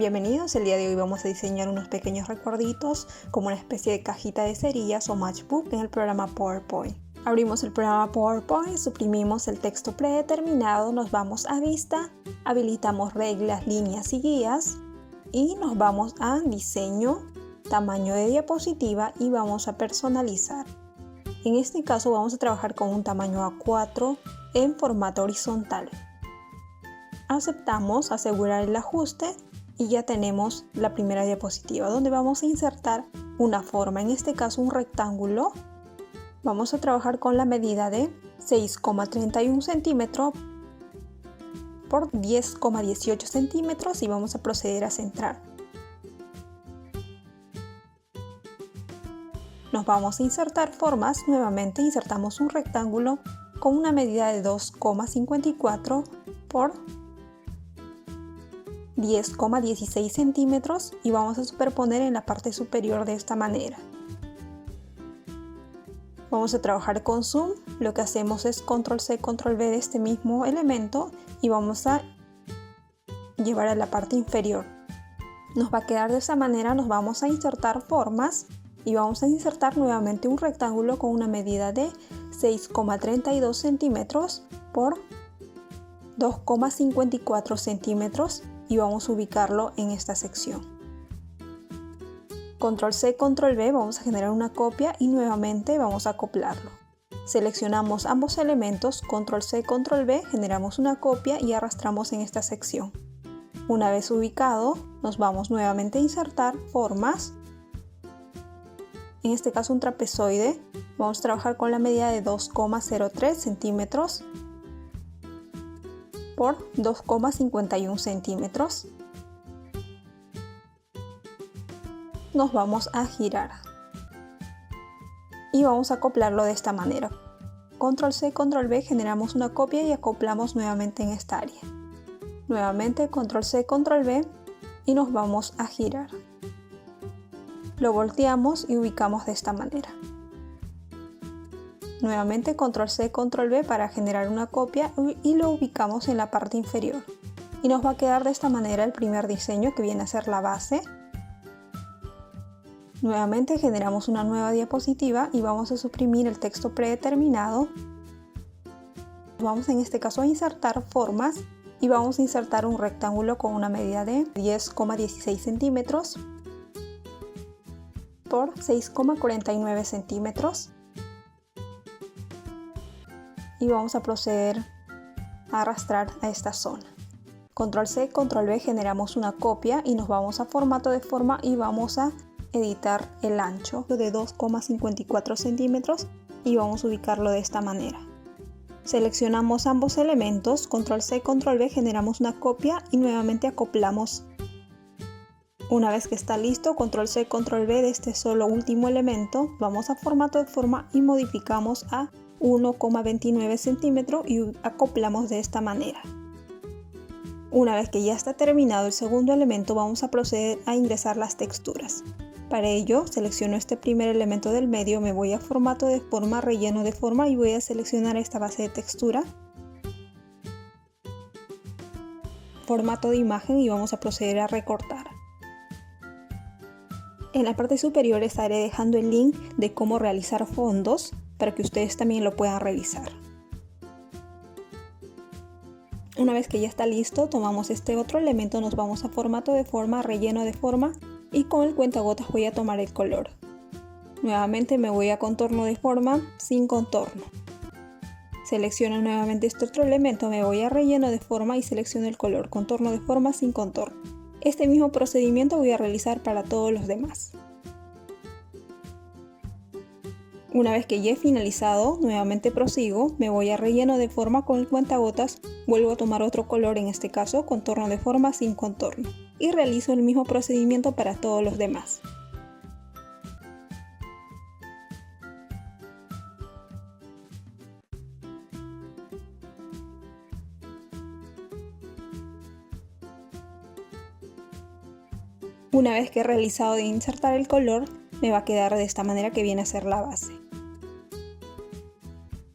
Bienvenidos, el día de hoy vamos a diseñar unos pequeños recuerditos como una especie de cajita de cerillas o matchbook en el programa PowerPoint. Abrimos el programa PowerPoint, suprimimos el texto predeterminado, nos vamos a vista, habilitamos reglas, líneas y guías y nos vamos a diseño, tamaño de diapositiva y vamos a personalizar. En este caso vamos a trabajar con un tamaño A4 en formato horizontal. Aceptamos asegurar el ajuste y ya tenemos la primera diapositiva donde vamos a insertar una forma, en este caso un rectángulo. Vamos a trabajar con la medida de 6,31 centímetros por 10,18 centímetros y vamos a proceder a centrar. Nos vamos a insertar formas, nuevamente insertamos un rectángulo con una medida de 2,54 por 10,16 centímetros y vamos a superponer en la parte superior de esta manera. Vamos a trabajar con zoom, lo que hacemos es control C, control V de este mismo elemento y vamos a llevar a la parte inferior. Nos va a quedar de esa manera, nos vamos a insertar formas y vamos a insertar nuevamente un rectángulo con una medida de 6,32 centímetros por 2,54 centímetros y vamos a ubicarlo en esta sección. Control C, control V, vamos a generar una copia y nuevamente vamos a acoplarlo. Seleccionamos ambos elementos, control C, control V, generamos una copia y arrastramos en esta sección. Una vez ubicado, nos vamos nuevamente a insertar formas. En este caso un trapezoide, vamos a trabajar con la medida de 2,03 centímetros por 2,51 centímetros. Nos vamos a girar y vamos a acoplarlo de esta manera. Control C, control V, generamos una copia y acoplamos nuevamente en esta área. Nuevamente control C, control V y nos vamos a girar. Lo volteamos y ubicamos de esta manera. Nuevamente control C, control V para generar una copia y lo ubicamos en la parte inferior. Y nos va a quedar de esta manera el primer diseño que viene a ser la base. Nuevamente generamos una nueva diapositiva y vamos a suprimir el texto predeterminado. Vamos en este caso a insertar formas y vamos a insertar un rectángulo con una medida de 10,16 centímetros por 6,49 centímetros. Y vamos a proceder a arrastrar a esta zona. Control C, control V, generamos una copia y nos vamos a formato de forma y vamos a editar el ancho de 2,54 centímetros y vamos a ubicarlo de esta manera. Seleccionamos ambos elementos, control C, control V, generamos una copia y nuevamente acoplamos. Una vez que está listo, control C, control V de este solo último elemento, vamos a formato de forma y modificamos a 1,29 centímetros y acoplamos de esta manera. Una vez que ya está terminado el segundo elemento, vamos a proceder a ingresar las texturas. Para ello, selecciono este primer elemento del medio, me voy a formato de forma, relleno de forma y voy a seleccionar esta base de textura. Formato de imagen y vamos a proceder a recortar. En la parte superior estaré dejando el link de cómo realizar fondos para que ustedes también lo puedan revisar. Una vez que ya está listo, tomamos este otro elemento, nos vamos a formato de forma, relleno de forma y con el cuentagotas voy a tomar el color. Nuevamente me voy a contorno de forma sin contorno. Selecciono nuevamente este otro elemento, me voy a relleno de forma y selecciono el color, contorno de forma sin contorno. Este mismo procedimiento voy a realizar para todos los demás. Una vez que ya he finalizado, nuevamente prosigo, me voy a relleno de forma con el cuentagotas, vuelvo a tomar otro color, en este caso contorno de forma sin contorno, y realizo el mismo procedimiento para todos los demás. Una vez que he realizado de insertar el color, me va a quedar de esta manera que viene a ser la base.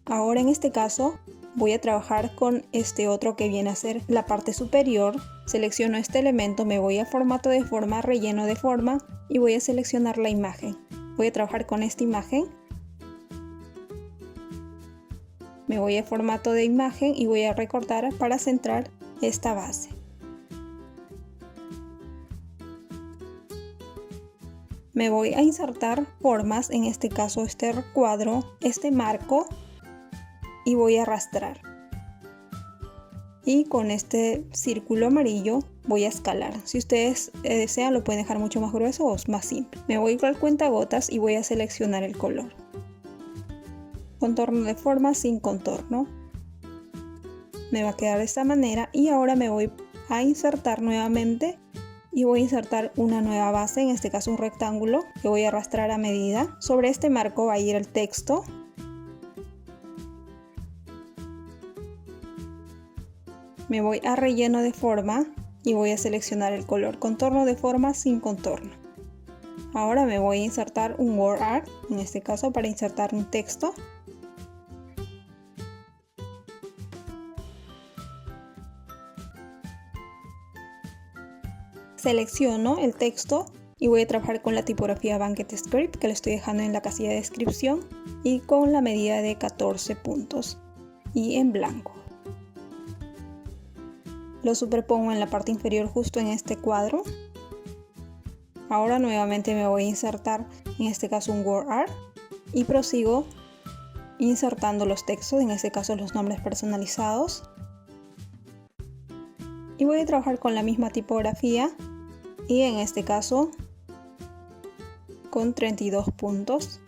Ahora en este caso voy a trabajar con este otro que viene a ser la parte superior. Selecciono este elemento, me voy a formato de forma, relleno de forma y voy a seleccionar la imagen. Voy a trabajar con esta imagen. Me voy a formato de imagen y voy a recortar para centrar esta base. Me voy a insertar formas, en este caso este recuadro, este marco, y voy a arrastrar. Y con este círculo amarillo voy a escalar. Si ustedes desean lo pueden dejar mucho más grueso o más simple. Me voy al cuentagotas y voy a seleccionar el color. Contorno de forma sin contorno. Me va a quedar de esta manera y ahora me voy a insertar nuevamente y voy a insertar una nueva base, en este caso un rectángulo que voy a arrastrar a medida. Sobre este marco va a ir el texto. Me voy a relleno de forma y voy a seleccionar el color, contorno de forma sin contorno. Ahora me voy a insertar un word art, en este caso para insertar un texto. Selecciono el texto y voy a trabajar con la tipografía Banquet Script que le estoy dejando en la casilla de descripción y con la medida de 14 puntos y en blanco. Lo superpongo en la parte inferior justo en este cuadro. Ahora nuevamente me voy a insertar en este caso un word art y prosigo insertando los textos, en este caso los nombres personalizados. Y voy a trabajar con la misma tipografía y en este caso con 32 puntos.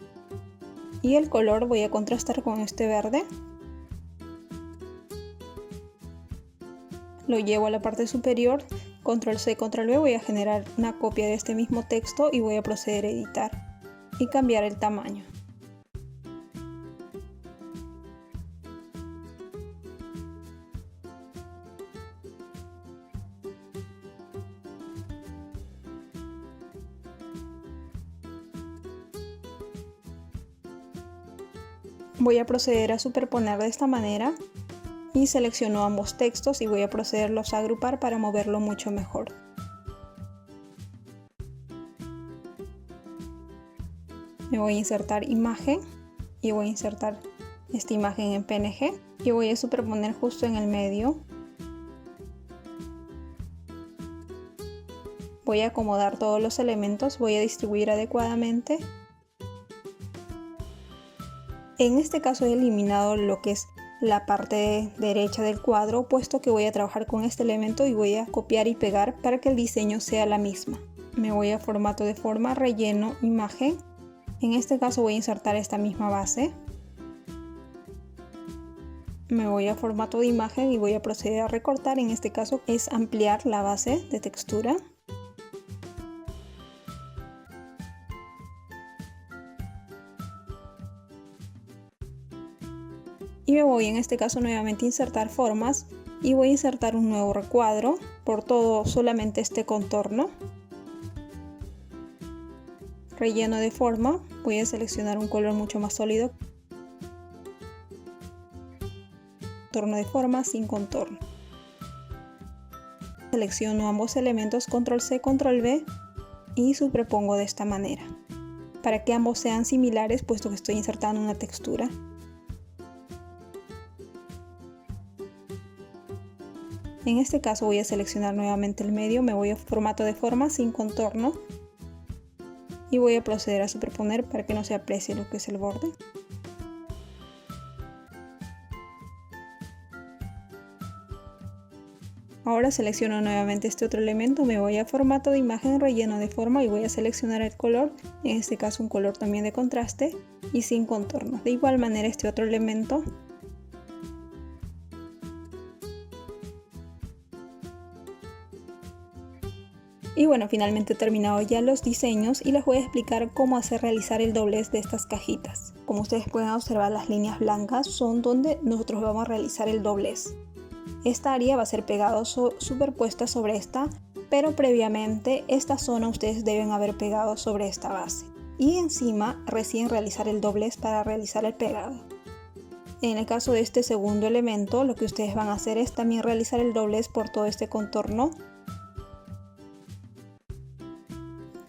Y el color voy a contrastar con este verde. Lo llevo a la parte superior, control C, control V, voy a generar una copia de este mismo texto y voy a proceder a editar y cambiar el tamaño. Voy a proceder a superponer de esta manera. Y selecciono ambos textos y voy a procederlos a agrupar para moverlo mucho mejor. Me voy a insertar imagen y voy a insertar esta imagen en PNG y voy a superponer justo en el medio. Voy a acomodar todos los elementos, voy a distribuir adecuadamente. En este caso he eliminado lo que es la parte derecha del cuadro, puesto que voy a trabajar con este elemento y voy a copiar y pegar para que el diseño sea la misma. Me voy a formato de forma, relleno, imagen. En este caso voy a insertar esta misma base. Me voy a formato de imagen y voy a proceder a recortar, en este caso es ampliar la base de textura. Y me voy en este caso nuevamente a insertar formas y voy a insertar un nuevo recuadro por todo solamente este contorno. Relleno de forma, voy a seleccionar un color mucho más sólido. Contorno de forma sin contorno. Selecciono ambos elementos, control C, control V y superpongo de esta manera para que ambos sean similares, puesto que estoy insertando una textura. En este caso voy a seleccionar nuevamente el medio, me voy a formato de forma sin contorno y voy a proceder a superponer para que no se aprecie lo que es el borde. Ahora selecciono nuevamente este otro elemento, me voy a formato de imagen, relleno de forma y voy a seleccionar el color, en este caso un color también de contraste y sin contorno. De igual manera este otro elemento. Y bueno, finalmente he terminado ya los diseños y les voy a explicar cómo hacer realizar el doblez de estas cajitas. Como ustedes pueden observar, las líneas blancas son donde nosotros vamos a realizar el doblez. Esta área va a ser pegada superpuesta sobre esta, pero previamente esta zona ustedes deben haber pegado sobre esta base. Y encima recién realizar el doblez para realizar el pegado. En el caso de este segundo elemento, lo que ustedes van a hacer es también realizar el doblez por todo este contorno.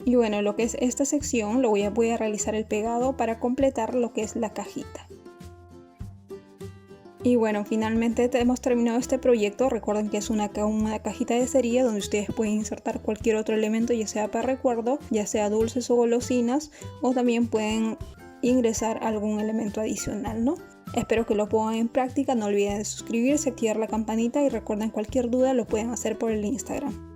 Y bueno, lo que es esta sección voy a realizar el pegado para completar lo que es la cajita. Y bueno, finalmente hemos terminado este proyecto. Recuerden que es una cajita de cería donde ustedes pueden insertar cualquier otro elemento, ya sea para recuerdo, ya sea dulces o golosinas, o también pueden ingresar algún elemento adicional, ¿no? Espero que lo pongan en práctica. No olviden de suscribirse, activar la campanita y recuerden, cualquier duda lo pueden hacer por el Instagram.